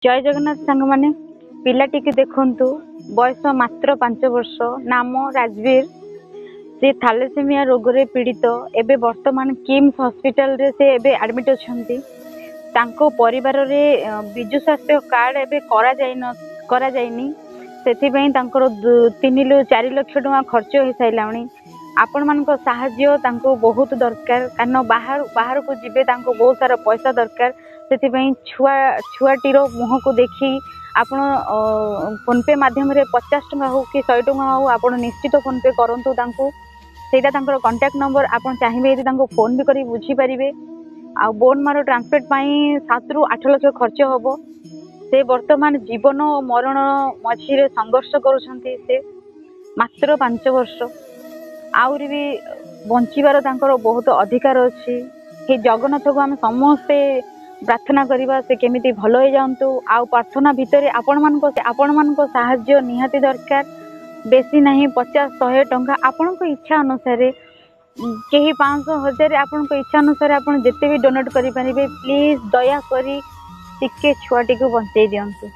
जय जगन्नाथ सांग माने पिलाटी की देखंतु बयस मात्र 5 वर्ष नाम राजवीर से थैलेसेमिया रोग रे पीड़ित एबे वर्तमान किम्स हॉस्पिटल रे से एबे एडमिट अछंती तांको परिवार रे बिजु स्वास्थ्य कार्ड एबे करा जायनी सेथि पई तांकर 3 रु 4 लाख टका खर्च हो साइलाणी आपण मानको सहाय्य तांको बहुत दरकार कारण बाहर को जिबे तांको बहुत सारा पैसा दरकार सेथि पई छुआटीर मुह को देखी आपण फोन पे माध्यम रे 50 टका हो कि 100 टका हो आपण निश्चित फोन पे करंतु तांको सेटा तांकर कांटेक्ट नंबर आपण चाहिबे यदि तांको फोन भी करी बुझी परिबे आ बोन मारो ट्रांसप्लांट पई 7 रु 8 लाख खर्च होबो से वर्तमान जीवन और मरण मझी संघर्ष करुछंती से मात्र 5 वर्ष आउरी भी बंचिबार तांकर बहुत अधिकार अछि हे जगन्नाथ को हम समस्ते प्रार्थना करिबा से केमिति भलो हो जांतु आ प्रार्थना भितरे आपण मानको सहाय्य निहाती दरकार बेसी नहीं 50-100 टंका आपण को इच्छा अनुसार केही 500,000 आपण को इच्छा अनुसार आपण जेते भी डोनेट करि परिबे प्लीज दया करी टिके छुआटी को बंचै दियंतु।